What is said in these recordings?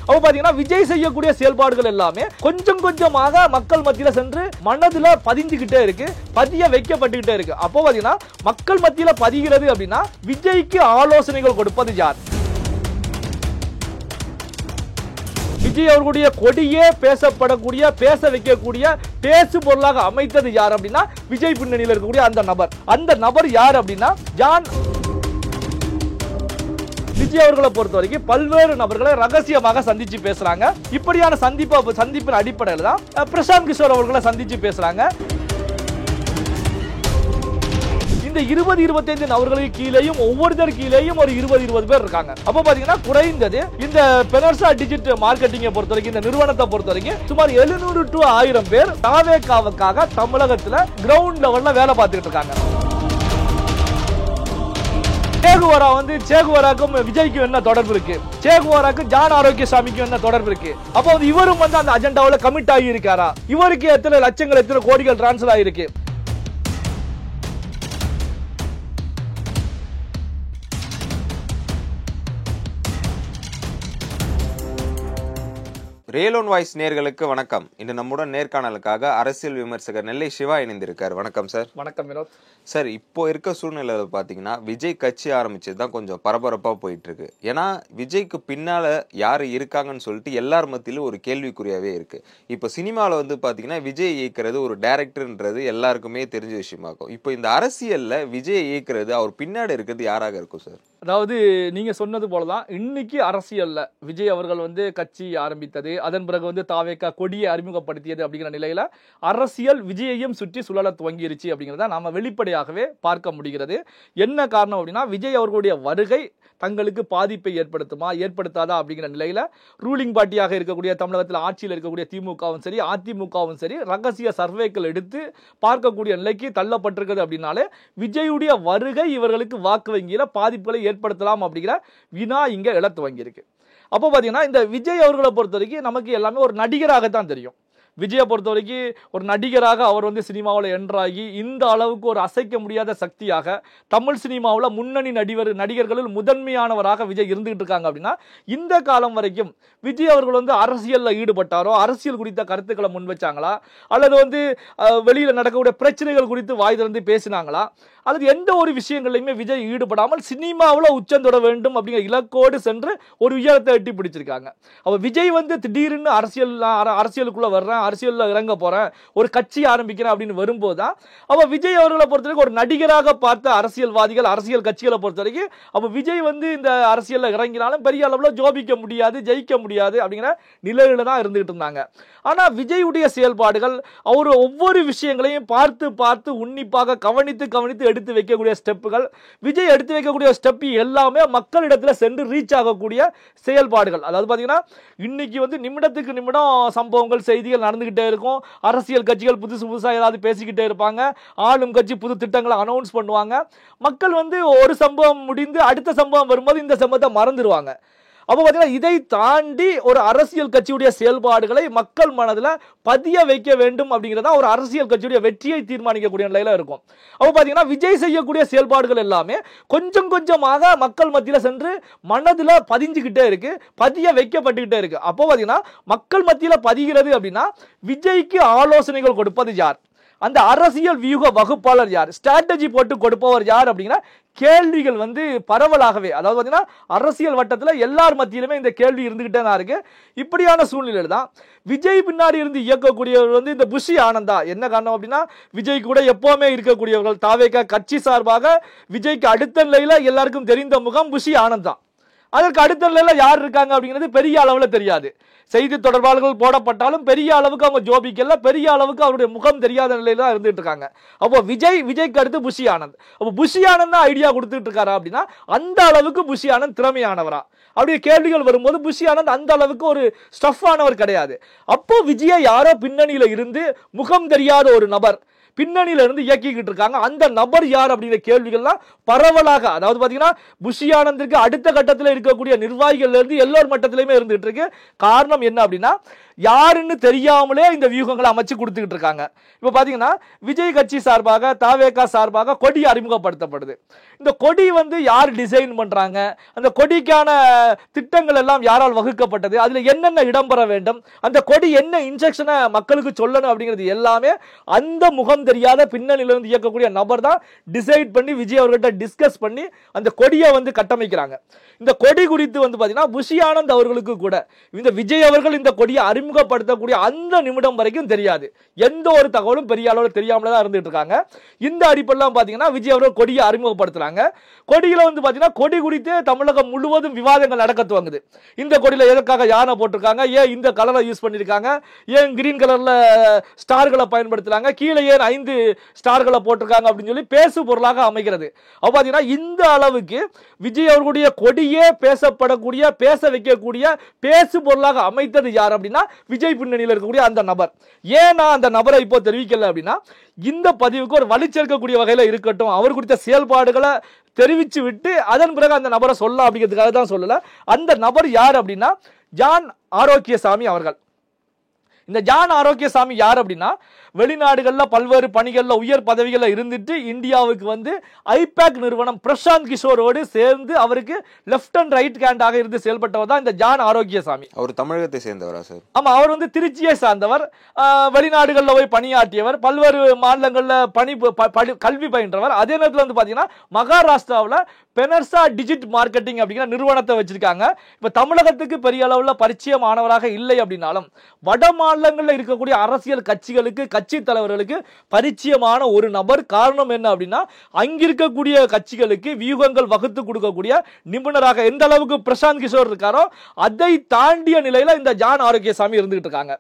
அப்ப பாத்தீங்கன்னா விஜய் செய்யக்கூடிய செயல்பாடுகள் எல்லாமே கொஞ்சம் கொஞ்சமாக மக்கள் மத்தியில சென்று மனதுல பதிஞ்சுக்கிட்டே இருக்கு, பதிய வைக்கப்பட்டுக்கிட்டே இருக்கு. அப்போ பாத்தீங்கன்னா மக்கள் மத்தியில பதிகிறது அப்படின்னா விஜய்க்கு ஆலோசனைகள் கொடுப்பது யார்? விஜய் அவர்களுடைய கொடியே பேசப்படக்கூடிய, பேச வைக்கக்கூடிய பேசு பொருளாக அமைத்தது யார் அப்படின்னா விஜய் பின்னணியில் இருக்கக்கூடிய அந்த நபர் யார் அப்படின்னா ஜான். விஜய் அவர்களை பொறுத்த வரைக்கும் பல்வேறு நபர்களை ரகசியமாக சந்திச்சு பேசுறாங்க. இப்படியான சந்திப்பின் அடிப்படையில் தான் பிரசாந்த் கிஷோர் அவர்களை சந்திச்சு பேசுறாங்க. இந்த 20-25 நபர்களுக்கு கீழேயும் ஒவ்வொருத்தர் கீழேயும் ஒரு 20 பேர் இருக்காங்க. அப்ப பாத்தீங்கன்னா குறைந்தது இந்த பெனர்சா டிஜிட் மார்க்கெட்டிங்கை பொறுத்த வரைக்கும், இந்த நிறுவனத்தை பொறுத்த வரைக்கும் சுமார் 700 to 1000 பேர் தாவேகாவுக்காக தமிழகத்துல கிரவுண்ட் லெவல்ல வேலை பார்த்துட்டு இருக்காங்க. சேகுவராக்கும் விஜய்க்கு என்ன தொடர்பு இருக்கு? சேகுவராக்கு ஜான் ஆரோக்கியசாமிக்கு என்ன தொடர்பு இருக்கு? அப்போ இவரும் அந்த அஜெண்டாவில் கமிட் ஆகி இருக்காரா? இவருக்கு எத்தனை லட்சங்கள், எத்தனை கோடிகள் டிரான்ஸ்ஃபர் ஆகிருக்கு? ரியல் ஒன் வாய்ஸ் நேயர்களுக்கு வணக்கம். இன்று நம்முடன் நேர்காணலுக்காக அரசியல் விமர்சகர் நெல்லை சிவா இணைந்திருக்கார். வணக்கம் சார். வணக்கம் வினோத் சார். இப்போ இருக்க சூழ்நிலையில் பார்த்தீங்கன்னா விஜய் கட்சி ஆரம்பிச்சது தான் கொஞ்சம் பரபரப்பாக போயிட்டு இருக்கு. ஏன்னா விஜய்க்கு பின்னால யார் இருக்காங்கன்னு சொல்லிட்டு எல்லார் மத்தியிலும் ஒரு கேள்விக்குறியாவே இருக்கு. இப்போ சினிமாவில் வந்து பார்த்தீங்கன்னா விஜய் இயக்கிறது ஒரு டைரக்டர்ன்றது எல்லாருக்குமே தெரிஞ்ச விஷயமாகும். இப்போ இந்த அரசியல்ல விஜய் இயக்கிறது அவர் பின்னாடி இருக்கிறது யாராக இருக்கும் சார்? அதாவது நீங்க சொன்னது போலதான் இன்னைக்கு அரசியல்ல விஜய் அவர்கள் கட்சி ஆரம்பித்தது, அதன் பிறகு தாவேகா கொடியை அறிமுகப்படுத்தியது அப்படிங்கிற நிலையில அரசியல் விஜயையும் சுற்றி சுழல துவங்கிருச்சு அப்படிங்கிறத நாம வெளிப்படையாகவே பார்க்க முடிகிறது. என்ன காரணம் அப்படின்னா விஜய் அவர்களுடைய வருகை தங்களுக்கு பாதிப்பை ஏற்படுத்துமா ஏற்படுத்தாதா அப்படிங்கிற நிலையில ரூலிங் பார்ட்டியாக இருக்கக்கூடிய தமிழகத்தில் ஆட்சியில் இருக்கக்கூடிய திமுகவும் சரி அதிமுகவும் சரி ரகசிய சர்வேக்கள் எடுத்து பார்க்கக்கூடிய நிலைக்கு தள்ளப்பட்டிருக்கிறது. அப்படின்னாலே விஜயுடைய வருகை இவர்களுக்கு வாக்கு வங்கியில பாதிப்புகளை ஏற்படுத்தலாம் அப்படிங்கிற வினா இங்க எழ துவங்கியிருக்கு. அப்போ பாத்தீங்கன்னா இந்த விஜய் அவர்களை பொறுத்த வரைக்கும் நமக்கு எல்லாமே ஒரு நடிகராகத்தான் தெரியும். விஜயை பொறுத்த வரைக்கும் ஒரு நடிகராக அவர் சினிமாவில் என்ட்ராகி இந்த அளவுக்கு ஒரு அசைக்க முடியாத சக்தியாக தமிழ் சினிமாவில் முன்னணி நடிகர்களில் முதன்மையானவராக விஜய் இருந்துகிட்டு இருக்காங்க. அப்படின்னா இந்த காலம் வரைக்கும் விஜய் அவர்கள் அரசியலில் ஈடுபட்டாரோ, அரசியல் குறித்த கருத்துக்களை முன் வச்சாங்களா, அல்லது வெளியில் நடக்கக்கூடிய பிரச்சனைகள் குறித்து வாய் திறந்து பேசினாங்களா, அல்லது எந்த ஒரு விஷயங்களையுமே விஜய் ஈடுபடாமல் சினிமாவில் உச்சந்தொட வேண்டும் அப்படிங்கிற இலக்கோடு சென்று ஒரு உயரத்தை எட்டி பிடிச்சிருக்காங்க. அப்ப விஜய் திடீர்னு அரசியலுக்குள்ள வர்றேன், அரசியல்ல இறங்க போறேன், ஒரு கட்சி ஆரம்பிக்கிறேன் அப்படின்னு வரும்போதுதான் அப்ப விஜய் அவர்களை பொறுத்த வரைக்கும் ஒரு நடிகராக பார்த்த அரசியல்வாதிகள், அரசியல் கட்சிகளை பொறுத்த வரைக்கும் அப்ப விஜய் இந்த அரசியல்ல இறங்கினாலும் பெரிய அளவுல ஜோபிக்க முடியாது, ஜெயிக்க முடியாது அப்படிங்கிற நிலையில தான் இருந்துகிட்டு இருந்தாங்க. ஆனா விஜயுடைய செயல்பாடுகள், அவர் ஒவ்வொரு விஷயங்களையும் பார்த்து பார்த்து உன்னிப்பாக கவனித்து எடுத்து வைக்கக்கூடிய ஸ்டெப்புகள், விஜய் எடுத்து வைக்கக்கூடிய ஸ்டெப் எல்லாமே மக்களிடத்துல சென்று ரீச் ஆகக்கூடிய செயல்பாடுகள். அதாவது பாத்தீங்கன்னா இன்னைக்கு நிமிடத்துக்கு நிமிடம் சம்பவங்கள், செய்திகள் நடந்துகிட்டே இருக்கும். அரசியல் கட்சிகள் புதுசா ஏதாவது பேசிக்கிட்டே இருப்பாங்க. ஆளும் கட்சி புது திட்டங்களை அனௌன்ஸ் பண்ணுவாங்க. மக்கள் ஒரு சம்பவம் முடிந்து அடுத்த சம்பவம் வரும்போது இந்த சம்பவத்தை மறந்துடுவாங்க. அப்போ பார்த்தீங்கன்னா இதை தாண்டி ஒரு அரசியல் கட்சியுடைய செயல்பாடுகளை மக்கள் மனதில் பதிய வைக்க வேண்டும் அப்படிங்கிறதா ஒரு அரசியல் கட்சியுடைய வெற்றியை தீர்மானிக்கக்கூடிய நிலையில இருக்கும். அப்போ பார்த்தீங்கன்னா விஜய் செய்யக்கூடிய செயல்பாடுகள் எல்லாமே கொஞ்சம் கொஞ்சமாக மக்கள் மத்தியில் சென்று மனதில் பதிஞ்சுக்கிட்டே இருக்கு, பதிய வைக்கப்பட்டுக்கிட்டே இருக்கு. அப்போ பார்த்தீங்கன்னா மக்கள் மத்தியில் பதிகிறது அப்படின்னா விஜய்க்கு ஆலோசனைகள் கொடுப்பது யார்? அந்த அரசியல் வியூக வகுப்பாளர் யார்? ஸ்ட்ராட்டஜி போட்டு கொடுப்பவர் யார் அப்படிங்கிற கேள்விகள் பரவலாகவே, அதாவது பார்த்தீங்கன்னா அரசியல் வட்டத்தில் எல்லார் மத்தியிலுமே இந்த கேள்வி இருந்துகிட்டே தான் இருக்கு. இப்படியான சூழ்நிலையில் தான் விஜய் பின்னாடி இருந்து இயக்கக்கூடியவர் இந்த புஷி ஆனந்தா. என்ன காரணம் அப்படின்னா விஜய் கூட எப்பவுமே இருக்கக்கூடியவர்கள் தாவேகா கட்சி சார்பாக விஜய்க்கு அடுத்த நிலையில எல்லாருக்கும் தெரிந்த முகம் புஷி ஆனந்தா. அதற்கு அடுத்த நிலையில யார் இருக்காங்க அப்படிங்கிறது பெரிய அளவில் தெரியாது. செய்தி தொடர்பாளர்கள் போடப்பட்டாலும் பெரிய அளவுக்கு அவங்க ஜோபிக்கல, பெரிய அளவுக்கு அவருடைய முகம் தெரியாத நிலையில தான் இருந்துட்டு இருக்காங்க. அப்போ விஜய்க்கு அடுத்து புஷி ஆனந்த். அப்போ புஷி ஆனந்த் தான் ஐடியா கொடுத்துட்டு இருக்காரா அப்படின்னா அந்த அளவுக்கு புஷி ஆனந்த் திறமையானவரா? அப்படியே கேள்விகள் வரும்போது புஷி ஆனந்த் அந்த அளவுக்கு ஒரு ஸ்டஃப் ஆனவர் கிடையாது. அப்போ விஜயை யாரோ பின்னணியில இருந்து முகம் தெரியாத ஒரு நபர் பின்னணியில இருந்து இயக்கிக்கிட்டு இருக்காங்க. அந்த நபர் யார் அப்படிங்கிற கேள்விகள்லாம் பரவலாக, அதாவது பாத்தீங்கன்னா புஷி ஆனந்திற்கு அடுத்த கட்டத்தில் இருக்கக்கூடிய நிர்வாகிகள் இருந்து எல்லோர் மட்டத்திலுமே இருந்துட்டு இருக்கு. காரணம் என்ன அப்படின்னா யாருன்னு தெரியாமலே இந்த வியூகங்களை அமைச்சு கொடுத்துக்கிட்டு இருக்காங்க. இப்ப பாத்தீங்கன்னா விஜய் கட்சி சார்பாக தாவேகா சார்பாக கொடி அறிமுகப்படுத்தப்படுது. இந்த கொடி வந்து யார் டிசைன் பண்றாங்க, அந்த கொடிக்கான திட்டங்கள் எல்லாம் யாரால் வகுக்கப்பட்டது, அதுல என்னென்ன இடம்பெற வேண்டும், அந்த கொடி என்ன இன்ஸ்ட்ரக்ஷனை மக்களுக்கு சொல்லணும் அப்படிங்கிறது எல்லாமே அந்த முகம் தெரியாத பின்னணியிலிருந்து இயக்கக்கூடிய நபர் தான் டிசைட் பண்ணி விஜய் அவர்கிட்ட டிஸ்கஸ் பண்ணி அந்த கொடியை வந்து கட்டமைக்கிறாங்க. இந்த கொடி குறித்து வந்து பாத்தீங்கன்னா புஷி ஆனந்த் அவர்களுக்கு கூட இந்த விஜய் அவர்கள் இந்த கொடியை அறிமுகப்படுத்தக்கூடிய அந்த நிமிடம் வரைக்கும் தெரியாது. எந்த ஒரு தகவலும் பெரிய அளவில் தெரியாமல தான் இருந்துட்டு இருக்காங்க. இந்த அடிப்படையில் பாத்தீங்கன்னா விஜய் அவர்கள் கொடியை அறிமுகப்படுத்துறாங்க. கொடியில வந்து பாத்தீங்கன்னா கொடி குறித்து தமிழகம் முழுவதும் விவாதங்கள் நடக்க துவங்குது. இந்த கொடியில எதற்காக யானை போட்டிருக்காங்க, ஏன் இந்த கலரை யூஸ் பண்ணிருக்காங்க, ஏன் கிரீன் கலர்ல ஸ்டார்களை பயன்படுத்துறாங்க, கீழே ஏன் 5 ஸ்டார்களை போட்டிருக்காங்க அப்படின்னு சொல்லி பேசு பொருளாக அமைகிறது. அப்ப பாத்தீங்கன்னா இந்த அளவுக்கு விஜய் அவர்களுடைய கொடியே பேசப்படக்கூடிய பேச வைக்கக்கூடிய பேசு பொருளாக அமைத்தது யார் அப்படின்னா விஜய் பின்னணியில் இருக்கக்கூடிய அந்த நபர். ஏன் நான் அந்த நபரை இப்போ தெரிவிக்கல அப்படின்னா இந்த பதிவுக்கு ஒரு வலி சேர்க்கக்கூடிய வகையில இருக்கட்டும், அவர் குறித்த செயல்பாடுகளை தெரிவிச்சு விட்டு அதன் பிறகு அந்த நபரை சொல்லலாம் அப்படிங்கிறதுக்காக தான் சொல்லல. அந்த நபர் யார் அப்படின்னா ஜான் ஆரோக்கியசாமி அவர்கள். இந்த ஜான் ஆரோக்கியசாமி யார் அப்படின்னா வெளிநாடுகள்ல பல்வேறு பணிகள்ல உயர் பதவிகளில் இருந்துட்டு இந்தியாவுக்கு வந்து ஐபேக் நிறுவனம் பிரசாந்த் கிஷோரோடு சேர்ந்து அவருக்கு லெஃப்ட் அண்ட் ரைட் ஹேண்டாக இருந்து செயல்பட்டவர் தான் இந்த ஜான் ஆரோக்கியசாமி. அவர் தமிழகத்தை சேர்ந்தவரா சார்? ஆமா, அவர் வந்து திருச்சியை சார்ந்தவர். வெளிநாடுகளில் போய் பணியாற்றியவர், பல்வேறு மாநிலங்களில் கல்வி பயின்றவர். அதே நேரத்தில் வந்து பாத்தீங்கன்னா மகாராஷ்டிராவில் பெனர்சா டிஜிட் மார்க்கெட்டிங் அப்படிங்கிற நிறுவனத்தை வச்சிருக்காங்க. இப்ப தமிழகத்துக்கு பெரிய அளவில் பரிச்சயமானவராக இல்லை அப்படின்னாலும் வட மாநிலங்களில் இருக்கக்கூடிய அரசியல் கட்சிகளுக்கு கட்சி தலைவர்களுக்கு பரிச்சயமான ஒரு நபர். காரணம் என்ன அப்படின்னா அங்கிருக்கக்கூடிய கட்சிகளுக்கு வியூகங்கள் வகுத்து கொடுக்கக்கூடிய நிபுணராக எந்த அளவுக்கு பிரசாந்த் கிஷோர் இருக்காரோ அதை தாண்டிய நிலையில இந்த ஜான் ஆரோக்கியசாமி இருந்துகிட்டு இருக்காங்க.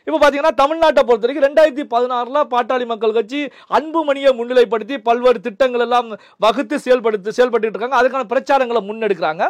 இப்ப பாத்தீங்கன்னா தமிழ்நாட்டை பொறுத்த வரைக்கும் 2016 பாட்டாளி மக்கள் கட்சி அன்புமணியை முன்னிலைப்படுத்தி பல்வேறு திட்டங்கள் எல்லாம் வகுத்து செயல்பட்டு இருக்காங்க. அதுக்கான பிரச்சாரங்களை முன்னெடுக்கிறாங்க.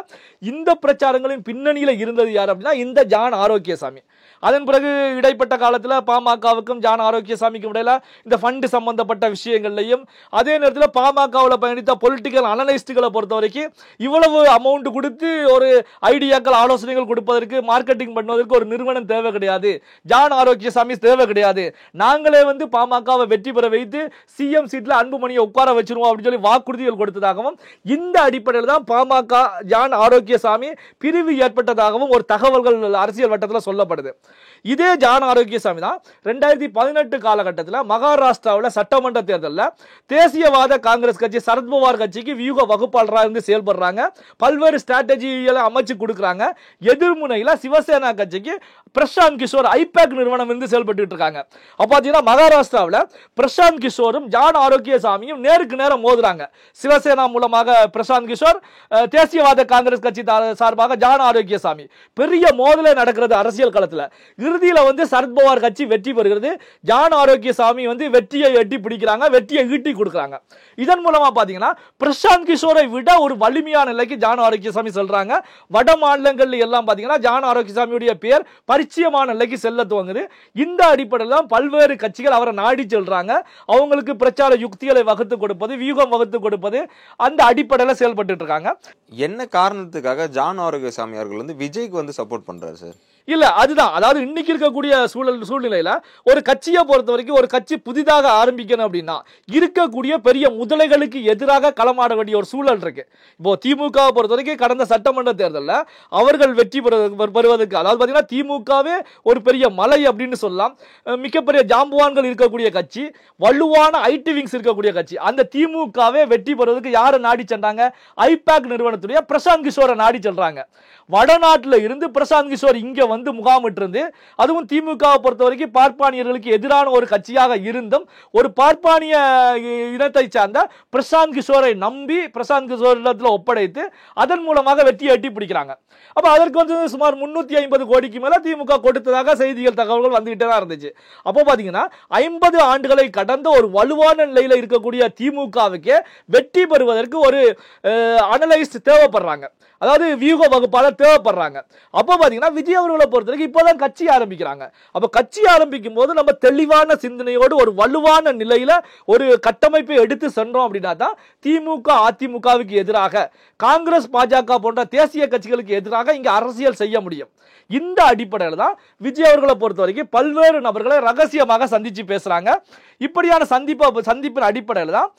இந்த பிரச்சாரங்களின் பின்னணியில இருந்தது யார் அப்படின்னா இந்த ஜான் ஆரோக்கியசாமி. அதன் பிறகு இடைப்பட்ட காலத்தில் பாமகவுக்கும் ஜான் ஆரோக்கியசாமிக்கும் இடையில இந்த ஃபண்ட் சம்பந்தப்பட்ட விஷயங்கள்லையும் அதே நேரத்தில் பாமகவில் பயணித்த பொலிட்டிக்கல் அனலிஸ்டுகளை பொறுத்த வரைக்கும் இவ்வளவு அமௌண்ட் கொடுத்து ஒரு ஐடியாக்கள் ஆலோசனைகள் கொடுப்பதற்கு மார்க்கெட்டிங் பண்ணுவதற்கு ஒரு நிறுவனம் தேவை கிடையாது, ஜான் ஆரோக்கியசாமி தேவை கிடையாது, நாங்களே வந்து பாமகவை வெற்றி பெற வைத்து சிஎம் சீட்ல அன்புமணியை உட்கார வச்சிருவோம் அப்படின்னு சொல்லி வாக்குறுதிகள் கொடுத்ததாகவும் இந்த அடிப்படையில் தான் பாமக ஜான் ஆரோக்கியசாமி பிரிவு ஏற்பட்டதாகவும் ஒரு தகவல்கள் அரசியல் வட்டத்தில் சொல்லப்படுது. இதே ஜான் ஆரோக்கியசாமி தான் 2018 காலகட்டத்தில் மகாராஷ்டிராவில் சட்டமன்ற தேர்தலில் தேசியவாத காங்கிரஸ் கட்சி சரத்பவார் கட்சிக்கு வியூக வகுப்பாளராக இருந்து செயல்படுறாங்க. பல்வேறு ஸ்ட்ராட்டஜிகளை அமைச்சு கொடுக்குறாங்க. எதிர்முனையில் சிவசேனா கட்சிக்கு பிரசாந்த் கிஷோர் ஐபேக் நிறுவனம் இருந்து செயல்பட்டு இருக்காங்க. அப்ப பாத்தீங்கன்னா மகாராஷ்டிராவில் பிரசாந்த் கிஷோரும் ஜான் ஆரோக்கியசாமியும் நேருக்கு நேரம் மோதுறாங்க. சிவசேனா மூலமாக பிரசாந்த் கிஷோர், தேசியவாத காங்கிரஸ் கட்சி சார்பாக ஜான் ஆரோக்கியசாமி, பெரிய மோதலே நடக்கிறது அரசியல் களத்தில். இறுதியில் வந்து சரத்பவார் கட்சி வெற்றி பெறுகிறது. ஜான் ஆரோக்கியசாமி வந்து வெற்றியை எட்டி பிடிக்கிறாங்க, வெற்றியை ஈட்டி கொடுக்குறாங்க. இதன் மூலமா பாத்தீங்கன்னா பிரசாந்த் கிஷோரை விட ஒரு வலிமையான நிலைக்கு ஜான் ஆரோக்கியசாமி சொல்றாங்க. வட மாநிலங்கள்ல எல்லாம் பாத்தீங்கன்னா ஜான் ஆரோக்கியசாமியுடைய பேர் பரிச்சயமான நிலைக்கு செல்ல துவங்குது. இந்த அடிப்படையில் தான் பல்வேறு கட்சிகள் அவரை நாடி செல்றாங்க. அவங்களுக்கு பிரச்சார யுக்திகளை வகுத்து கொடுப்பது, வியூகம் வகுத்து கொடுப்பது, அந்த அடிப்படையில் செயல்பட்டு இருக்காங்க. என்ன காரணத்துக்காக ஜான் ஆரோக்கியசாமி அவர்கள் வந்து விஜய்க்கு வந்து சப்போர்ட் பண்றாரு சார்? இல்ல அதுதான், அதாவது இன்னைக்கு இருக்கக்கூடிய சூழ்நிலையில ஒரு கட்சியை பொறுத்த வரைக்கும் ஒரு கட்சி புதிதாக ஆரம்பிக்கணும் அப்படின்னா இருக்கக்கூடிய பெரிய முதலைகளுக்கு எதிராக களமாட வேண்டிய ஒரு சூழல் இருக்கு. இப்போ திமுக பொறுத்த வரைக்கும் கடந்த சட்டமன்ற தேர்தலில் அவர்கள் வெற்றி பெறுவதற்கு, அதாவது பாத்தீங்கன்னா திமுகவே ஒரு பெரிய மலை அப்படின்னு சொல்லலாம். மிகப்பெரிய ஜாம்புவான்கள் இருக்கக்கூடிய கட்சி, வலுவான ஐடி விங்ஸ் இருக்கக்கூடிய கட்சி. அந்த திமுகவே வெற்றி பெறுவதற்கு யாரை நாடி சென்றாங்க? ஐபேக் நிறுவனத்துடைய பிரசாந்த் கிஷோரை நாடி செல்றாங்க. வடநாட்டில் இருந்து பிரசாந்த் கிஷோர் இங்க வந்து முகாமிட்டு இருந்து, அதுவும் திமுகவை பொறுத்த வரைக்கும் பார்ப்பானியர்களுக்கு எதிரான ஒரு கட்சியாக இருந்தும் ஒரு பார்ப்பானிய இனத்தை சார்ந்த பிரசாந்த் கிஷோரை நம்பி பிரசாந்த் கிஷோர் இடத்துல ஒப்படைத்து அதன் மூலமாக வெற்றியை எட்டி பிடிக்கிறாங்க. அப்ப அதற்கு வந்து சுமார் 350 கோடிக்கு மேல திமுக கொடுத்ததாக செய்திகள் தகவல்கள் வந்துகிட்டே தான் இருந்துச்சு. அப்போ பாத்தீங்கன்னா 50 ஆண்டுகளை கடந்த ஒரு வலுவான நிலையில இருக்கக்கூடிய திமுகவுக்கு வெற்றி பெறுவதற்கு ஒரு அனலைஸ்ட் தேவைப்படுறாங்க. அதாவது வியூக வகுப்பாளர் தேவைப்படுறாங்க. அப்போ பாத்தீங்கன்னா விஜய் அவர்களை பொறுத்தவரைக்கும் இப்போதான் கட்சி ஆரம்பிக்கிறாங்க. அப்ப கட்சி ஆரம்பிக்கும் போது நம்ம தெளிவான சிந்தனையோடு ஒரு வலுவான நிலையில ஒரு கட்டமைப்பை எடுத்து சென்றோம் அப்படின்னா தான் திமுக அதிமுகவுக்கு எதிராக, காங்கிரஸ் பாஜக போன்ற தேசிய கட்சிகளுக்கு எதிராக இங்க அரசியல் செய்ய முடியும். இந்த அடிப்படையில் தான் விஜய் அவர்களை பொறுத்த வரைக்கும் பல்வேறு நபர்களை ரகசியமாக சந்திச்சு பேசுறாங்க. இப்படியான சந்திப்பின் அடிப்படையில் தான்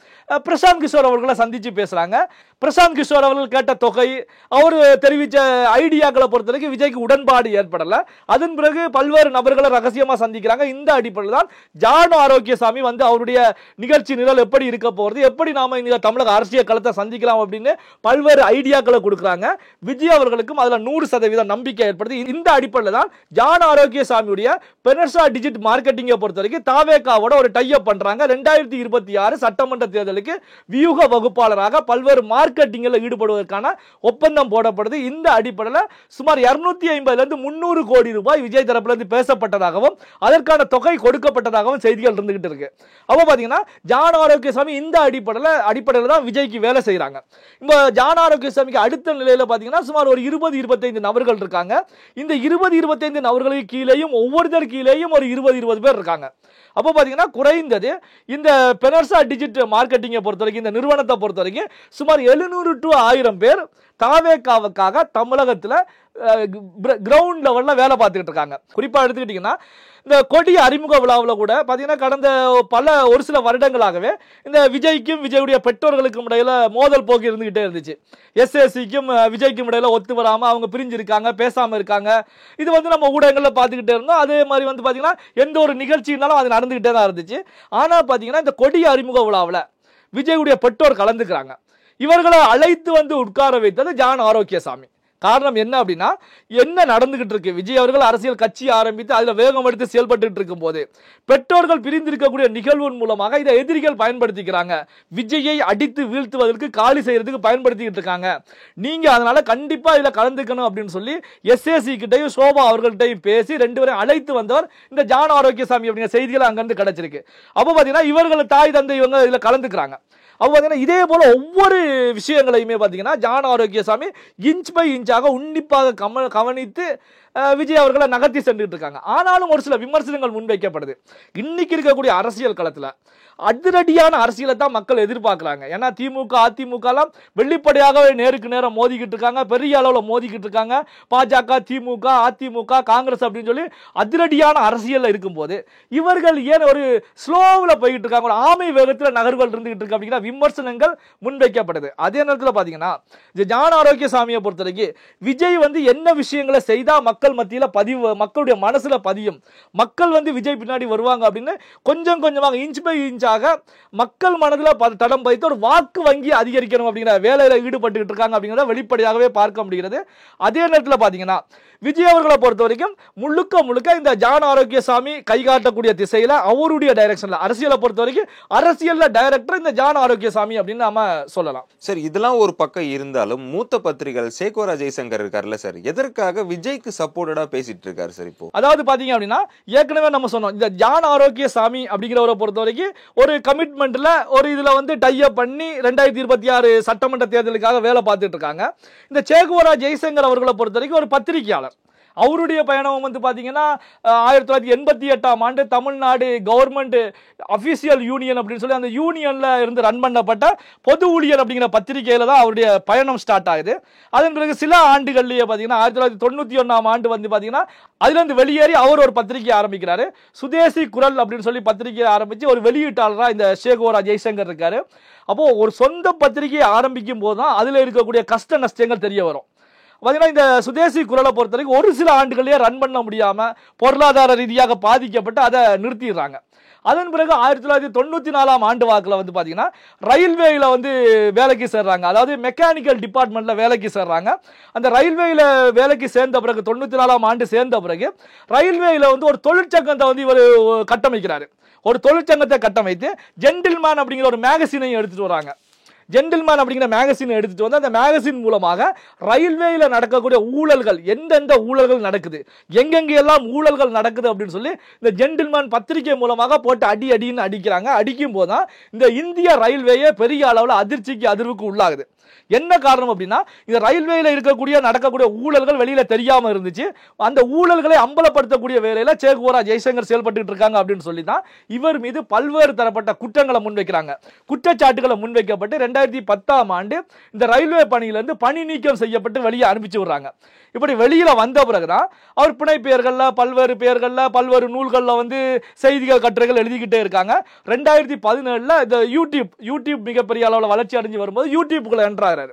பிரசாந்த் கிஷோர் அவர்களை சந்திச்சு பேசுறாங்க. பிரசாந்த் கிஷோர் அவர்கள் கேட்ட தொகை, அவர் தெரிவித்த ஐடியாக்களை பொறுத்த வரைக்கும் விஜய்க்கு உடன்பாடு ஏற்படல. அதன் பிறகு பல்வேறு நபர்களை ரகசியமா சந்திக்கிறாங்க. இந்த அடிப்படையில் தான் ஜானு ஆரோக்கியசாமி வந்து அவருடைய நிகழ்ச்சி நிரல் எப்படி இருக்க போறது, எப்படி நாம இந்த தமிழக அரசியல் களத்தை சந்திக்கலாம் அப்படின்னு பல்வேறு ஐடியாக்களை கொடுக்குறாங்க. விஜய் அவர்களுக்கும் அதுல 100% நம்பிக்கை ஏற்படுது. இந்த அடிப்படையில் தான் ஜான் ஆரோக்கியசாமியுடைய பெனர்சா டிஜிட் மார்க்கெட்டிங்கை பொறுத்த வரைக்கும் தாவேகாவோட ஒரு டைப் பண்றாங்க. 2026 சட்டமன்ற தேர்தலுக்கு வியூக வகுப்பாளராக பல்வேறு மார்க்கெட்டிங்கில் ஈடுபடுவதற்கான ஒப்பந்தம் போடப்படுது. இந்த அடிப்படையில் சுமார் 250 to 300 கோடி ரூபாய் விஜய் தரப்புல இருந்து பேசப்பட்டதாகவும் அதற்கான தொகை கொடுக்கப்பட்டதாகவும் செய்திகள் இருந்துகிட்டு இருக்கு. அப்போ பாத்தீங்கன்னா ஜான் ஆரோக்கியசாமி இந்த அடிப்படையில் தான் விஜய்க்கு வேலை செய்யறாங்க. இந்த ஜான் ஆரோக்கியசாமிக்கு அடுத்த நிலையில பாத்தீங்கன்னா சுமார் ஒரு 20-25 நபர்கள் இருக்காங்க. இந்த 20-25 நபர்களுக்கு கீழேயும் ஒவ்வொருத்தர் கீழேயும் ஒரு 20-20 பேர் இருக்காங்க. அப்போ பாத்தீங்கன்னா குறைந்தது இந்த பெனர்சா டிஜிட் மார்க்கெட்டிங்கை பொறுத்த வரைக்கும், இந்த நிறுவனத்தை பொறுத்த வரைக்கும் சுமார் 700 to 1000 பேர் தாவேகாவுக்காக தமிழகத்துல கிரவுண்ட் லெவல்ல வேலை பார்த்துக்கிட்டு இருக்காங்க. குறிப்பா எடுத்துக்கிட்டீங்கன்னா இந்த கொடி அறிமுக விழாவில் கூட பாத்தீங்கன்னா கடந்த ஒரு சில வருடங்களாகவே இந்த விஜய்க்கும் விஜயுடைய பெற்றோர்களுக்கும் இடையில மோதல் போக்கு இருந்துகிட்டே இருந்துச்சு. எஸ்எஸ்சிக்கும் விஜய்க்கும் இடையில ஒத்து வராம அவங்க பிரிஞ்சிருக்காங்க, பேசாம இருக்காங்க. இது வந்து நம்ம ஊடகங்கள்ல பார்த்துக்கிட்டே இருந்தோம். அதே மாதிரி வந்து பாத்தீங்கன்னா எந்த ஒரு நிகழ்ச்சினாலும் அது நடந்துகிட்டே தான் இருந்துச்சு. ஆனா பாத்தீங்கன்னா இந்த கொடி அறிமுக விழாவில் விஜயுடைய பெற்றோர் கலந்துக்கிறாங்க. இவர்களை அழைத்து வந்து உட்கார வைத்தது ஜான் ஆரோக்கியசாமி. காரணம் என்ன அப்படின்னா, என்ன நடந்துகிட்டு இருக்கு, விஜய் அவர்கள் அரசியல் கட்சி ஆரம்பித்து அதுல வேகம் எடுத்து செயல்பட்டு இருக்கும் போது பெற்றோர்கள் பிரிந்திருக்கக்கூடிய நிகழ்வின் மூலமாக இதை எதிரிகள் பயன்படுத்திக்கிறாங்க. விஜயை அடித்து வீழ்த்துவதற்கு, காலி செய்யறதுக்கு பயன்படுத்திக்கிட்டு இருக்காங்க. நீங்க அதனால கண்டிப்பா இதுல கலந்துக்கணும் அப்படின்னு சொல்லி எஸ்ஏசி கிட்டையும் சோபா அவர்கள்ட்டையும் பேசி 2 பேரையும் அழைத்து வந்தவர் இந்த ஜான் ஆரோக்கியசாமி அப்படிங்கிற செய்திகள் அங்கிருந்து கிடைச்சிருக்கு. அப்போ பாத்தீங்கன்னா இவர்கள் தாய் தந்தை இவங்க இதுல கலந்துக்கிறாங்க. அப்போ பாத்தீங்கன்னா இதே போல ஒவ்வொரு விஷயங்களையுமே பாத்தீங்கன்னா ஜான் ஆரோக்கியசாமி இன்ச் பை இன்ச்சாக உன்னிப்பாக கவனித்து விஜய் அவர்களை நகர்த்தி சென்றுட்டு இருக்காங்க. ஆனாலும் ஒரு சில விமர்சனங்கள் முன்வைக்கப்படுது. இன்னைக்கு இருக்கக்கூடிய அரசியல் களத்துல அதிரடியான அரசியலை தான் மக்கள் எதிர்பார்க்கிறாங்க. ஏன்னா திமுக அதிமுக எல்லாம் வெளிப்படையாகவே நேருக்கு நேரம் மோதிக்கிட்டு இருக்காங்க, பெரிய அளவில் மோதிக்கிட்டு இருக்காங்க. பாஜக, திமுக, அதிமுக, காங்கிரஸ் அப்படின்னு சொல்லி அதிரடியான அரசியல் இருக்கும் போது இவர்கள் ஏன் ஒரு ஸ்லோவில் போய்கிட்டு இருக்காங்க, ஒரு ஆமை வேகத்தில் நகர்வுகள் இருந்துகிட்டு இருக்கு அப்படிங்கிற விமர்சனங்கள் முன்வைக்கப்படுது. அதே நேரத்தில் பாத்தீங்கன்னா ஜான் ஆரோக்கியசாமியை பொறுத்த வரைக்கும் விஜய் வந்து என்ன விஷயங்களை செய்தா மக்கள் மத்தியில மக்களுடைய மனசுல பதியும், மக்கள் வந்து விஜய் பின்னாடி வருவாங்க அப்படின்னு கொஞ்சம் கொஞ்சமாக இன்ச் பை இன்ச் மக்கள் மனதில் தடம் பதித்து ஒரு வாக்கு வங்கி அதிகரிக்கணும் அப்படிங்கிற வேலையில ஈடுபட்டு இருக்காங்க அப்படிங்கிறத வெளிப்படையாகவே பார்க்க முடிகிறது. அதே நேரத்தில் பாத்தீங்கன்னா விஜய் அவர்களை பொறுத்த வரைக்கும் முழுக்க இந்த ஜான் ஆரோக்கியசாமி கைகாட்டக்கூடிய திசையில அவருடைய டைரக்ஷன்ல அரசியலை பொறுத்த வரைக்கும் அரசியல்ல டைரக்டர் இந்த ஜான் ஆரோக்கியசாமி அப்படின்னு நாம சொல்லலாம். சார், இதெல்லாம் ஒரு பக்கம் இருந்தாலும் மூத்த பத்திரிகைகள் சேகோரா ஜெய்சங்கர் இருக்காருல்ல சார், எதற்காக விஜய்க்கு சப்போர்ட்டடா பேசிட்டு இருக்காரு சார்? இப்போ அதாவது பாத்தீங்க அப்படின்னா ஏற்கனவே நம்ம சொன்னோம், இந்த ஜான் ஆரோக்கியசாமி அப்படிங்கிறவரை பொறுத்த வரைக்கும் ஒரு கமிட்மெண்ட்ல ஒரு இதுல வந்து டைப் பண்ணி 2026 சட்டமன்ற தேர்தலுக்காக வேலை பார்த்துட்டு இருக்காங்க. இந்த சேகோரா ஜெய்சங்கர் அவர்களை பொறுத்த வரைக்கும் ஒரு பத்திரிகையாளர். அவருடைய பயணம் வந்து பாத்தீங்கன்னா 1988ஆம் ஆண்டு தமிழ்நாடு கவர்மெண்ட் அபிஷியல் யூனியன் அப்படின்னு சொல்லி அந்த யூனியன்ல இருந்து ரன் பண்ணப்பட்ட பொது ஊழியர் அப்படிங்கிற பத்திரிகையில தான் அவருடைய பயணம் ஸ்டார்ட் ஆகுது. அதன் பிறகு சில ஆண்டுகள்லயே பாத்தீங்கன்னா 1991ஆம் ஆண்டு வந்து பாத்தீங்கன்னா அதுல இருந்து வெளியேறி அவர் ஒரு பத்திரிகை ஆரம்பிக்கிறாரு. சுதேசி குரல் அப்படின்னு சொல்லி பத்திரிகையை ஆரம்பிச்சு ஒரு வெளியீட்டாளரா இந்த சேகோரா ஜெய்சங்கர் இருக்காரு. அப்போ ஒரு சொந்த பத்திரிகையை ஆரம்பிக்கும் போதுதான் அதுல இருக்கக்கூடிய கஷ்ட நஷ்டங்கள் தெரிய வரும். பாத்தீங்கன்னா இந்த சுதேசி குரலை பொறுத்த வரைக்கும் ஒரு சில ஆண்டுகளே ரன் பண்ண முடியாம பொருளாதார ரீதியாக பாதிக்கப்பட்டு அதை நிறுத்திடுறாங்க. அதன் பிறகு 1994ஆம் ஆண்டு வாக்குல வந்து பாத்தீங்கன்னா ரயில்வேல வந்து வேலைக்கு சேர்றாங்க. அதாவது மெக்கானிக்கல் டிபார்ட்மெண்ட்ல வேலைக்கு சேர்றாங்க. அந்த ரயில்வேல வேலைக்கு சேர்ந்த பிறகு 94ஆம் ஆண்டு சேர்ந்த பிறகு ரயில்வேல வந்து ஒரு தொழிற்சங்கத்தை வந்து இவர் கட்டமைக்கிறாரு. ஒரு தொழிற்சங்கத்தை கட்டமைத்து ஜென்டில்மேன் அப்படிங்கிற ஒரு மேகசினையும் எடுத்துட்டு வராங்க. ஜென்டில்மேன் அப்படிங்கிற மேகசின் எடுத்துட்டு வந்து அந்த மேகசின் மூலமாக ரயில்வேல நடக்கக்கூடிய ஊழல்கள், எந்தெந்த ஊழல்கள் நடக்குது, எங்கெங்கெல்லாம் ஊழல்கள் நடக்குது அப்படின்னு சொல்லி இந்த ஜென்டில்மேன் பத்திரிகை மூலமாக போட்டு அடின்னு அடிக்கிறாங்க. அடிக்கும் போதுதான் இந்த இந்திய ரயில்வேயே பெரிய அளவில் அதிர்ச்சிக்கு அதிர்வுக்கு உள்ளாகுது. என்ன காரணம் அப்படின்னா இந்த ரயில்வேல இருக்கக்கூடிய நடக்கக்கூடிய ஊழல்கள் வெளியில தெரியாம இருந்துச்சு. அந்த ஊழல்களை அம்பலப்படுத்தக்கூடிய வேலையில சே குவாரா ஜெய்சங்கர் செயல்பட்டு இருக்காங்க அப்படின்னு சொல்லி தான் இவர் மீது பல்வேறு தரப்பட்ட குற்றங்களை முன்வைக்கிறாங்க. குற்றச்சாட்டுகளை முன்வைக்கப்பட்டு 2010ஆம் ஆண்டு இந்த ரயில்வே பணியிலிருந்து பணி நீக்கம் செய்யப்பட்டு வெளியே அனுப்பிச்சு விடுறாங்க. இப்படி வெளியில வந்த பிறகுதான் அவர் புனை பெயர்கள்ல பல்வேறு பெயர்கள்ல பல்வேறு நூல்கள்ல வந்து செய்திகள் கட்டுரைகள் எழுதிக்கிட்டே இருக்காங்க. 2017ல இந்த யூடியூப் மிகப்பெரிய அளவில் வளர்ச்சி அடைஞ்சு வரும்போது யூடியூப்குள்ள என்றாரு.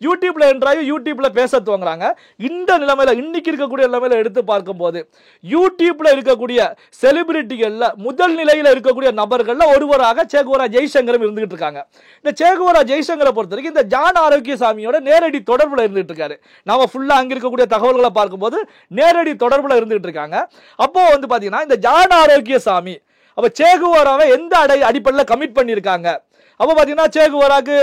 யூடியூப்ல பேச துவங்குறாங்க. இந்த நிலைமையில இன்னைக்கு இருக்கக்கூடிய நிலைமையில எடுத்து பார்க்கும்போது யூடியூப்ல இருக்கக்கூடிய செலிபிரிட்டிகள்ல முதல் நிலையில இருக்கக்கூடிய நபர்கள்ல ஒருவராக சே குவாரா ஜெய்சங்கரும் இருந்துகிட்டு இருக்காங்க. இந்த சே குவாரா ஜெய்சங்கரை பொறுத்த வரைக்கும் இந்த ஜான் ஆரோக்கியசாமியோட நேரடி தொடர்புல இருந்துட்டு இருக்காரு. நாம ஃபுல்லா அங்க இருக்கக்கூடிய தகவல்களை பார்க்கும்போது நேரடி தொடர்புல இருந்துகிட்டு இருக்காங்க. அப்போ வந்து பாத்தீங்கன்னா இந்த ஜான் ஆரோக்கியசாமி அப்ப சே குவாராவை எந்த அடிப்படையில் கமிட் பண்ணியிருக்காங்க? அப்போ பார்த்தீங்கன்னா சே குவாராக்கு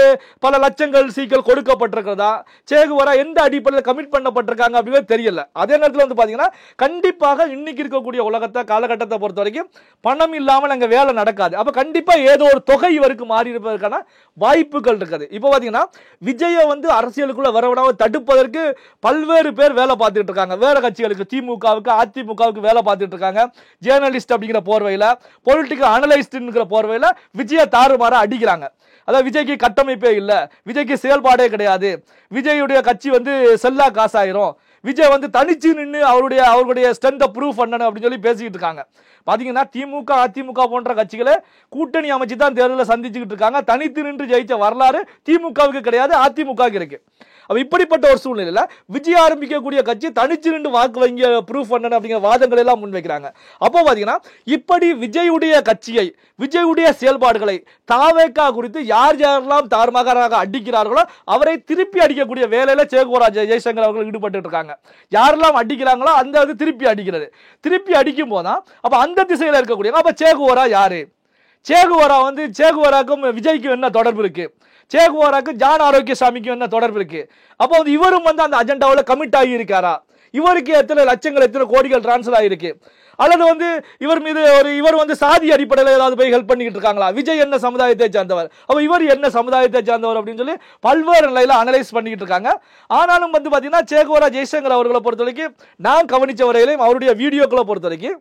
பல லட்சங்கள் சீக்கள் கொடுக்கப்பட்டிருக்கிறதா, சே குவாரா எந்த அடிப்படையில் கமிட் பண்ணப்பட்டிருக்காங்க அப்படின்னு தெரியல. அதே நேரத்தில் வந்து பார்த்தீங்கன்னா கண்டிப்பாக இன்னைக்கு இருக்கக்கூடிய காலகட்டத்தை பொறுத்த வரைக்கும் பணம் இல்லாமல் அங்கே வேலை நடக்காது. அப்போ கண்டிப்பாக ஏதோ ஒரு தொகை இவருக்கு மாறி இருப்பதற்கான வாய்ப்புகள் இருக்குது. இப்போ பார்த்தீங்கன்னா விஜயை வந்து அரசியலுக்குள்ள வரவிடாமல் தடுப்பதற்கு பல்வேறு பேர் வேலை பார்த்துட்டு இருக்காங்க. வேற கட்சிகளுக்கு, திமுகவுக்கு, அதிமுகவுக்கு வேலை பார்த்துட்டு இருக்காங்க. ஜேர்னலிஸ்ட் அப்படிங்கிற போர்வையில், பொலிட்டிக்கல் அனலிஸ்ட்ங்கிற போர்வையில் விஜயை தாறுமாற அடிக்கிறாங்க. அதாவது விஜய்க்கு கட்டமைப்பே இல்ல, விஜய்க்கு செயல்பாடே கிடையாது, விஜயுடைய கட்சி வந்து செல்லா காசாயிரும், விஜய் வந்து தனிச்சு நின்று அவருடைய ஸ்ட்ரென்த்தை ப்ரூவ் பண்ணணும் அப்படின்னு சொல்லி பேசிக்கிட்டு இருக்காங்க. பாத்தீங்கன்னா திமுக, அதிமுக போன்ற கட்சிகளை கூட்டணி அமைச்சு தான் தேர்தலில் சந்திச்சுக்கிட்டு இருக்காங்க. தனித்து நின்று ஜெயிச்ச வரலாறு திமுகவுக்கு கிடையாது, அதிமுகவுக்கு இருக்கு. அப்ப இப்படிப்பட்ட ஒரு சூழ்நிலையில விஜய் ஆரம்பிக்கக்கூடிய கட்சி தனிச்சு நின்று வாக்கு வங்கி ப்ரூவ் பண்ணணும் அப்படிங்கிற வாதங்கள் எல்லாம் முன்வைக்கிறாங்க. அப்போ பாத்தீங்கன்னா இப்படி விஜயுடைய கட்சியை, விஜயுடைய செயல்பாடுகளை, தாவேகா குறித்து யாரெல்லாம் தாறுமாறாக அடிக்கிறார்களோ அவரை திருப்பி அடிக்கக்கூடிய வேலையில சே குவாரா ஜெய்சங்கர் அவர்கள் ஈடுபட்டு இருக்காங்க. யாரெல்லாம் அடிக்கிறாங்களோ அந்த திருப்பி அடிக்கிறது. திருப்பி அடிக்கும் போதான் அப்ப அந்த திசையில இருக்கக்கூடிய அப்ப சே குவாரா யாரு? சே குவாராக்கும் விஜய்க்கும் என்ன தொடர்பு இருக்கு? சே குவாராக்கு ஜான் ஆரோக்கியசாமிக்கு என்ன தொடர்பு இருக்கு? அப்போ வந்து இவரும் வந்து அந்த அஜெண்டாவில் கமிட் ஆகி இருக்காரா? இவருக்கு எத்தனை லட்சங்கள், எத்தனை கோடிகள் டிரான்ஸ்ஃபர் ஆகிருக்கு? அல்லது வந்து இவர் வந்து சாதி அடிப்படையில் ஏதாவது போய் ஹெல்ப் பண்ணிக்கிட்டு இருக்காங்களா? விஜய் என்ன சமுதாயத்தை சேர்ந்தவர், அப்ப இவர் என்ன சமுதாயத்தை சேர்ந்தவர் அப்படின்னு சொல்லி பல்வேறு நிலையில அனலைஸ் பண்ணிக்கிட்டு இருக்காங்க. ஆனாலும் வந்து பாத்தீங்கன்னா சே குவாரா ஜெய்சங்கர் அவர்களை பொறுத்த வரைக்கும் நான் கவனிச்ச வரையிலையும் அவருடைய வீடியோக்களை பொறுத்த வரைக்கும்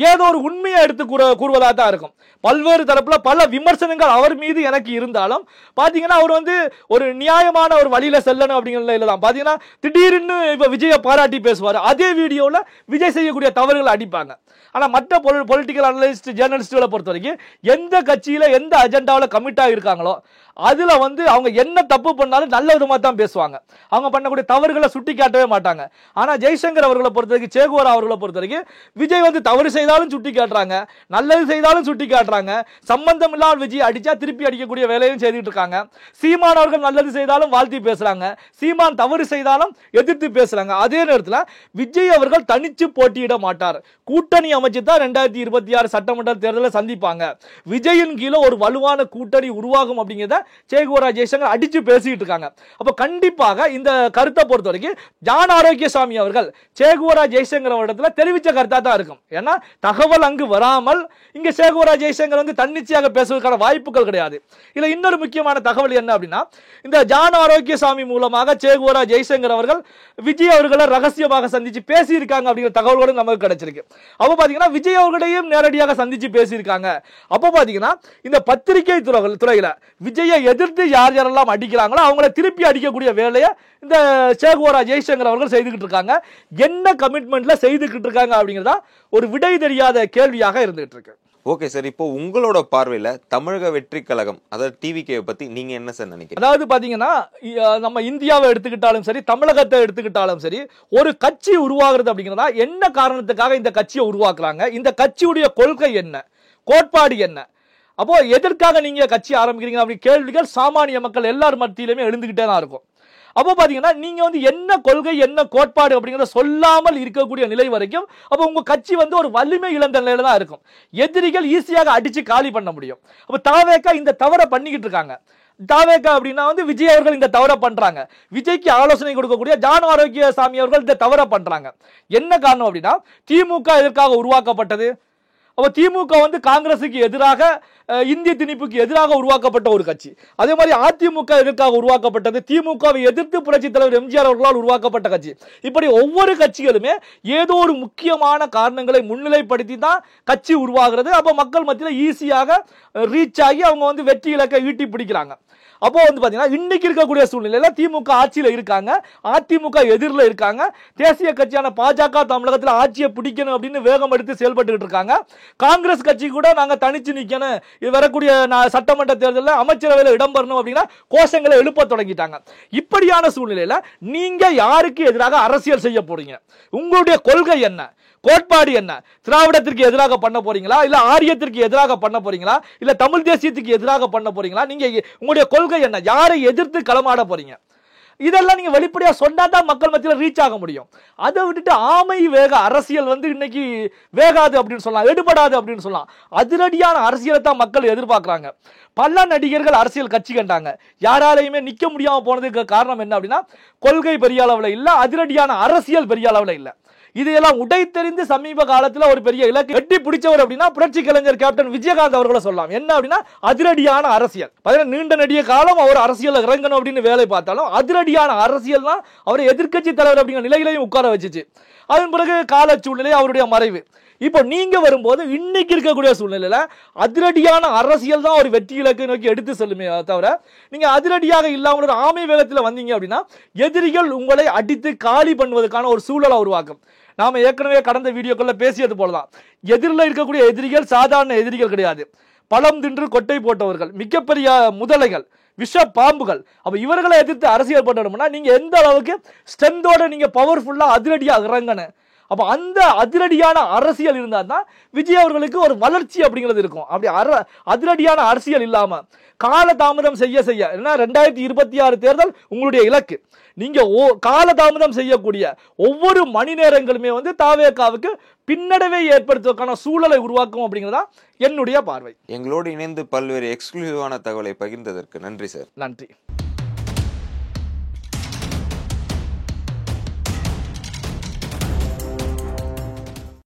ஏதோ ஒரு உண்மையை எடுத்து கூறுவதாக தான் இருக்கும். பல்வேறு தரப்புல பல விமர்சனங்கள் அவர் மீது எனக்கு இருந்தாலும் பாத்தீங்கன்னா அவர் வந்து ஒரு நியாயமான ஒரு வழியில செல்லணும் அப்படிங்கிற நிலையில தான் பாத்தீங்கன்னா திடீர்னு இப்ப விஜயை பாராட்டி பேசுவார். அதே வீடியோல விஜய் செய்யக்கூடிய தவறுகளை அடிப்பாங்க. ஆனா மற்ற பொலிட்டிக்கல் அனலிஸ்ட், ஜேர்னலிஸ்டுகளை பொறுத்த வரைக்கும் எந்த கட்சியில எந்த அஜெண்டாவில் கமிட் ஆகிருக்காங்களோ அதுல வந்து அவங்க என்ன தப்பு பண்ணாலும் நல்ல விதமா தான் பேசுவாங்க. அவங்க பண்ணக்கூடிய தவறுகளை சுட்டி காட்டவே மாட்டாங்க. ஆனா ஜெய்சங்கர் அவர்களை பொறுத்த வரைக்கும், சே குவாரா அவர்களை பொறுத்த வரைக்கும் விஜய் வந்து தவறு செய்தாலும் சுட்டி காட்டுறாங்க, நல்லது செய்தாலும் சுட்டி காட்டுறாங்க, சம்பந்தம் இல்லாமல் விஜய் அடிச்சா திருப்பி அடிக்கக்கூடிய வேலையும் செய்துட்டு இருக்காங்க. சீமான் அவர்கள் நல்லது செய்தாலும் வாழ்த்தி பேசுறாங்க, சீமான் தவறு செய்தாலும் எதிர்த்து பேசுறாங்க. அதே நேரத்தில் விஜய் அவர்கள் தனிச்சு போட்டியிட மாட்டார். கூட்டணி அமைச்சு தான் 2026 சட்டமன்ற தேர்தலில் சந்திப்பாங்க. விஜயின் கீழே ஒரு வலுவான கூட்டணி உருவாகும் அப்படிங்கிறத சே குவாரா ஜெய்சங்கர் அடிச்சு பேசிட்டு இருக்காங்க. அப்ப கண்டிப்பாக இந்த கருத்தை பொறுத்த வரைக்கும் ஜான் ஆரோக்கியசாமி அவர்கள் சே குவாரா ஜெய்சங்கர் அவரிடத்துல தெரிவிச்ச கருத்தா தான் இருக்கும். ஏன்னா தகவல் அங்கு வராமல் இங்க சே குவாரா ஜெய்சங்கர் வந்து தன்னிச்சையாக பேசுவதற்கான வாய்ப்புகள் கிடையாது. இதுல இன்னொரு முக்கியமான தகவல் என்ன அப்படின்னா, இந்த ஜான் ஆரோக்கியசாமி மூலமாக சே குவாரா ஜெய்சங்கர் அவர்கள் விஜய் அவர்களை ரகசியமாக சந்திச்சு பேசி இருக்காங்க அப்படிங்கிற தகவல்களும் நமக்கு கிடைச்சிருக்கு. அப்ப பாத்தீங்கன்னா விஜய் அவர்களையும் நேரடியாக சந்திச்சு பேசியிருக்காங்க. அப்ப பாத்தீங்கன்னா இந்த பத்திரிகை துறையில விஜயை எதிர்த்து யாரெல்லாம் அடிக்கிறாங்களோ அவங்களை திருப்பி அடிக்கக்கூடிய வேலையை இந்த சே குவாரா ஜெய்சங்கர் அவர்கள் செய்துகிட்டு இருக்காங்க. என்ன கமிட்மெண்ட்ல செய்துகிட்டு இருக்காங்க அப்படிங்கிறதா ஒரு விடை தெரியாத கேள்வியாக இருந்துகிட்டு இருக்கு. ஓகே சார், இப்போ உங்களோட பார்வையில தமிழக வெற்றி கழகம், அதாவது டிவிகே பத்தி நீங்க என்ன சார் நினைக்கிறீங்க? அதாவது பாத்தீங்கன்னா நம்ம இந்தியாவை எடுத்துக்கிட்டாலும் சரி, தமிழகத்தை எடுத்துக்கிட்டாலும் சரி, ஒரு கட்சி உருவாகிறது அப்படிங்கிறதா என்ன காரணத்துக்காக இந்த கட்சியை உருவாக்குறாங்க, இந்த கட்சியுடைய கொள்கை என்ன, கோட்பாடு என்ன, அப்போ எதற்காக நீங்க கட்சி ஆரம்பிக்கிறீங்க அப்படி கேள்விகள் சாமானிய மக்கள் எல்லார் மத்தியிலுமே எழுந்துகிட்டே தான் இருக்கும். அப்போ பாத்தீங்கன்னா நீங்க வந்து என்ன கொள்கை, என்ன கோட்பாடு அப்படிங்கிறத சொல்லாமல் இருக்கக்கூடிய நிலை வரைக்கும் அப்போ உங்க கட்சி வந்து ஒரு வலிமை இழந்த நிலையில தான் இருக்கும். எதிரிகள் ஈஸியாக அடிச்சு காலி பண்ண முடியும். அப்ப தாவேகா இந்த தவறை பண்ணிக்கிட்டு இருக்காங்க. தாவேகா அப்படின்னா வந்து விஜய் அவர்கள் இந்த தவறை பண்றாங்க, விஜய்க்கு ஆலோசனை கொடுக்கக்கூடிய ஜான் ஆரோக்கியசாமி அவர்கள் இந்த தவறை பண்றாங்க. என்ன காரணம் அப்படின்னா திமுக எதற்காக உருவாக்கப்பட்டது? அப்ப திமுக வந்து காங்கிரசுக்கு எதிராக இந்திய திணிப்புக்கு எதிராக உருவாக்கப்பட்ட ஒரு கட்சி. அதே மாதிரி அதிமுக எதற்காக உருவாக்கப்பட்டது? திமுகவை எதிர்த்து புரட்சி தலைவர் எம்ஜிஆர் அவர்களால் உருவாக்கப்பட்ட கட்சி. இப்படி ஒவ்வொரு கட்சிகளுமே ஏதோ ஒரு முக்கியமான காரணங்களை முன்னிலைப்படுத்தி தான் கட்சி உருவாகிறது. அப்ப மக்கள் மத்தியில் ஈஸியாக ரீச் ஆகி அவங்க வந்து வெற்றி இலக்கை ஈட்டி பிடிக்கிறாங்க. அப்போ வந்து பாத்தீங்கன்னா இன்னைக்கு இருக்கக்கூடிய சூழ்நிலையில திமுக ஆட்சியில இருக்காங்க, அதிமுக எதிரில் இருக்காங்க, தேசிய கட்சியான பாஜக தமிழகத்தில் ஆட்சியை பிடிக்கணும் அப்படின்னு வேகம் எடுத்து செயல்பட்டு இருக்காங்க. காங்கிரஸ் கட்சி கூட நாங்க தனிச்சு நிக்கணும், வரக்கூடிய சட்டமன்ற தேர்தலில் அமைச்சரவையில் இடம்பெறணும் அப்படின்னா கோஷங்களை எழுப்ப தொடங்கிட்டாங்க. இப்படியான சூழ்நிலையில நீங்க யாருக்கு எதிராக அரசியல் செய்ய போறீங்க? உங்களுடைய கொள்கை என்ன, கோட்பாடு என்ன? திராவிடத்திற்கு எதிராக பண்ண போறீங்களா, இல்ல ஆரியத்திற்கு எதிராக பண்ண போறீங்களா, இல்ல தமிழ் தேசியத்துக்கு எதிராக பண்ண போறீங்களா? நீங்க உங்களுடைய கொள்கை என்ன? யாரை எதிர்த்து களமாட போறீங்க? இதெல்லாம் நீங்க வெளிப்படையா சொன்னா தான் மக்கள் மத்தியில் ரீச் ஆக முடியும். அதை விட்டுட்டு ஆமை வேக அரசியல் வந்து இன்னைக்கு வேகாது அப்படின்னு சொல்லலாம், எடுபடாது அப்படின்னு சொல்லலாம். அதிரடியான அரசியலை தான் மக்கள் எதிர்பார்க்கிறாங்க. பல நடிகர்கள் அரசியல் கட்சி கண்டாங்க, யாராலையுமே நிக்க முடியாம போனதுக்கு காரணம் என்ன அப்படின்னா கொள்கை பெரிய அளவுல இல்ல, அதிரடியான அரசியல் பெரிய அளவுல இல்ல. இதையெல்லாம் உடைத்தெறிந்து சமீப காலத்துல ஒரு பெரிய இலக்கு எட்டி பிடிச்சவர் அப்படின்னா புரட்சி கலைஞர் கேப்டன் விஜயகாந்த் அவர்களை சொல்லலாம். என்ன அப்படின்னா அதிரடியான அரசியல். நீண்ட நெடிய காலம் அவர் அரசியல் இறங்கணும் அப்படின்னு வேலை பார்த்தாலும் அதிரடியான அரசியல் தான் அவரை எதிர்க்கட்சி தலைவர் அப்படிங்கிற நிலையிலையும் உட்கார வச்சுச்சு. அதன் பிறகு கால சூழ்நிலை, அவருடைய மறைவு. இப்போ நீங்க வரும்போது இன்னைக்கு இருக்கக்கூடிய சூழ்நிலையில அதிரடியான அரசியல் தான் ஒரு வெற்றி இலக்கை நோக்கி எடுத்து செல்லுமே தவிர நீங்க அதிரடியாக இல்லாமல் ஒரு ஆமை வேகத்தில் வந்தீங்க அப்படின்னா எதிரிகள் உங்களை அடித்து காலி பண்ணுவதற்கான ஒரு சூழலை உருவாக்கும். நாம ஏற்கனவே கடந்த வீடியோக்குள்ள பேசியது போலதான், எதிரில் இருக்கக்கூடிய எதிரிகள் சாதாரண எதிரிகள் கிடையாது. பழம் தின்று கொட்டை போட்டவர்கள், மிகப்பெரிய முதலைகள், விஷ பாம்புகள். அப்ப இவர்களை எதிர்த்து அரசியல் பண்ணணும்னா நீங்க எந்த அளவுக்கு ஸ்ட்ரென்த்தோட நீங்க பவர்ஃபுல்லா அதிரடியாக இறங்கணும். அப்ப அந்த அதிரடியான அரசியல் இருந்தா தான் விஜய் அவர்களுக்கு ஒரு வளர்ச்சி அப்படிங்கிறது இருக்கும். அப்படி அதிரடியான அரசியல் இல்லாம கால தாமதம் செய்ய ஏன்னா 2026 தேர்தல் உங்களுடைய இலக்கு. நீங்க கால தாமதம் செய்யக்கூடிய ஒவ்வொரு மணி நேரங்களுமே வந்து தாவேகாவுக்கு பின்னடைவை ஏற்படுத்துவதற்கான சூழலை உருவாக்கும் அப்படிங்கிறதா என்னுடைய பார்வை. எங்களோடு இணைந்து பல்வேறு எக்ஸ்க்ளூசிவான தகவலை பகிர்ந்ததற்கு நன்றி சார். நன்றி.